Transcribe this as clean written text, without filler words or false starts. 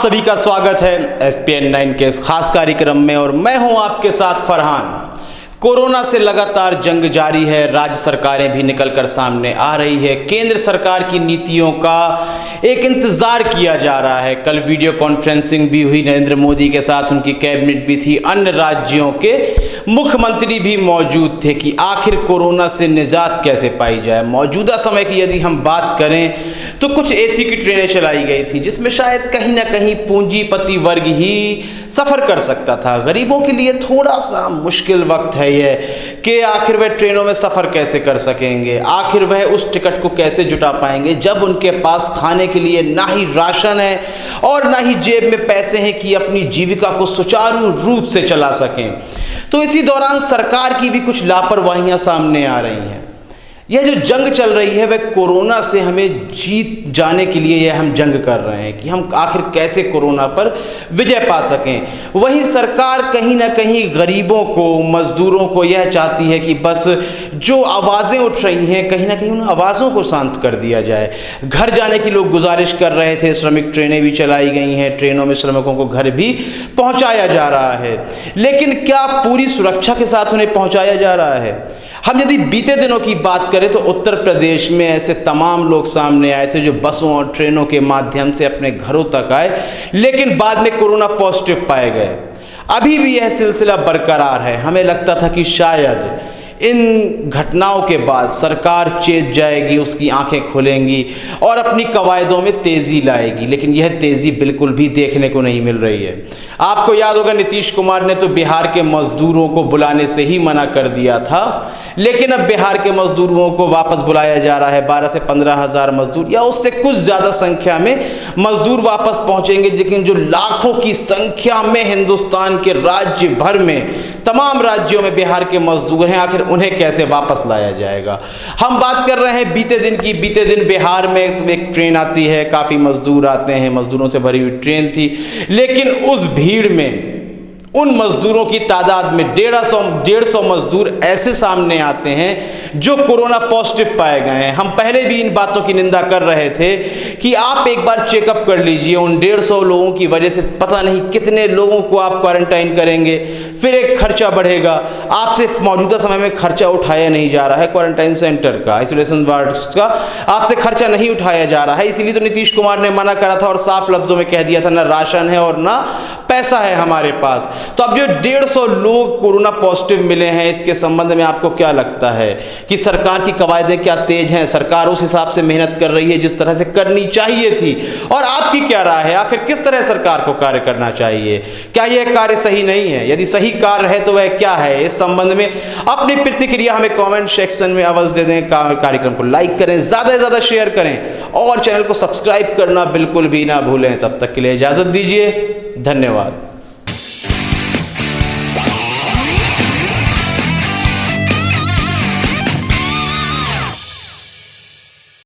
सभी का स्वागत है SPN 9 के इस खास कार्यक्रम में और मैं हूं आपके साथ फरहान। कोरोना से लगातार जंग जारी है, राज्य सरकारें भी निकलकर सामने आ रही है, केंद्र सरकार की नीतियों का एक इंतजार किया जा रहा है। कल वीडियो कॉन्फ्रेंसिंग भी हुई नरेंद्र मोदी के साथ, उनकी कैबिनेट भी थी, अन्य राज्यों के मुख्यमंत्री भी मौजूद थे कि आखिर कोरोना से निजात कैसे पाई जाए। मौजूदा समय की यदि हम बात करें तो कुछ AC की ट्रेनें चलाई गई थी जिसमें शायद कहीं ना कहीं पूंजीपति वर्ग ही सफ़र कर सकता था। गरीबों के लिए थोड़ा सा मुश्किल वक्त है यह कि आखिर वह ट्रेनों में सफ़र कैसे कर सकेंगे, आखिर वह उस टिकट को कैसे जुटा पाएंगे जब उनके पास खाने के लिए ना ही राशन है और ना ही जेब में पैसे हैं कि अपनी जीविका को सुचारू रूप से चला सकें। तो इसी दौरान सरकार की भी कुछ लापरवाहियां सामने आ रही हैं। यह जो जंग चल रही है वह कोरोना से हमें जीत जाने के लिए यह हम जंग कर रहे हैं कि हम आखिर कैसे कोरोना पर विजय पा सकें। वहीं सरकार कहीं ना कहीं गरीबों को, मजदूरों को यह चाहती है कि बस जो आवाज़ें उठ रही हैं कहीं ना कहीं उन आवाज़ों को शांत कर दिया जाए। घर जाने की लोग गुजारिश कर रहे थे, श्रमिक ट्रेनें भी चलाई गई हैं, ट्रेनों में श्रमिकों को घर भी पहुंचाया जा रहा है, लेकिन क्या पूरी सुरक्षा के साथ उन्हें पहुंचाया जा रहा है? हम यदि बीते दिनों की बात करें तो उत्तर प्रदेश में ऐसे तमाम लोग सामने आए थे जो बसों और ट्रेनों के माध्यम से अपने घरों तक आए लेकिन बाद में कोरोना पॉजिटिव पाए गए। अभी भी यह सिलसिला बरकरार है। हमें लगता था कि शायद इन घटनाओं के बाद सरकार चेत जाएगी, उसकी आंखें खुलेंगी और अपनी कवायदों में तेज़ी लाएगी, लेकिन यह तेज़ी बिल्कुल भी देखने को नहीं मिल रही है। आपको याद होगा नीतीश कुमार ने तो बिहार के मजदूरों को बुलाने से ही मना कर दिया था, लेकिन अब बिहार के मजदूरों को वापस बुलाया जा रहा है। 12 से 15 हज़ार मजदूर या उससे कुछ ज़्यादा संख्या में मजदूर वापस पहुंचेंगे, लेकिन जो लाखों की संख्या में हिंदुस्तान के राज्य भर में तमाम राज्यों में बिहार के मजदूर हैं, आखिर उन्हें कैसे वापस लाया जाएगा? हम बात कर रहे हैं बीते दिन की। बीते दिन बिहार में एक ट्रेन आती है, काफ़ी मजदूर आते हैं, मजदूरों से भरी हुई ट्रेन थी, लेकिन उस भीड़ में उन मजदूरों की तादाद में 150 मजदूर ऐसे सामने आते हैं जो कोरोना पॉजिटिव पाए गए हैं। हम पहले भी इन बातों की निंदा कर रहे थे कि आप एक बार चेकअप कर लीजिए। उन 150 लोगों की वजह से पता नहीं कितने लोगों को आप क्वारंटाइन करेंगे, फिर एक खर्चा बढ़ेगा। आपसे मौजूदा समय में खर्चा उठाया नहीं जा रहा है, क्वारंटाइन सेंटर का, आइसोलेशन वार्ड्स का आपसे खर्चा नहीं उठाया जा रहा है। इसीलिए तो नीतीश कुमार ने मना करा था और साफ लफ्जों में कह दिया था, ना राशन है और ना पैसा है हमारे पास। तो अब जो 150 लोग कोरोना पॉजिटिव मिले हैं, इसके संबंध में आपको क्या लगता है कि सरकार की कवायदें क्या तेज हैं? सरकार उस हिसाब से मेहनत कर रही है जिस तरह से करनी चाहिए थी? और आपकी क्या राय है, आखिर किस तरह सरकार को कार्य करना चाहिए? क्या यह कार्य सही नहीं है? यदि सही कार्य है तो वह क्या है? इस संबंध में अपनी प्रतिक्रिया हमें कमेंट सेक्शन में अवश्य दे दें। कार्यक्रम को लाइक करें, ज़्यादा से ज़्यादा शेयर करें और चैनल को सब्सक्राइब करना बिल्कुल भी ना भूलें। तब तक के लिए इजाज़त दीजिए, धन्यवाद।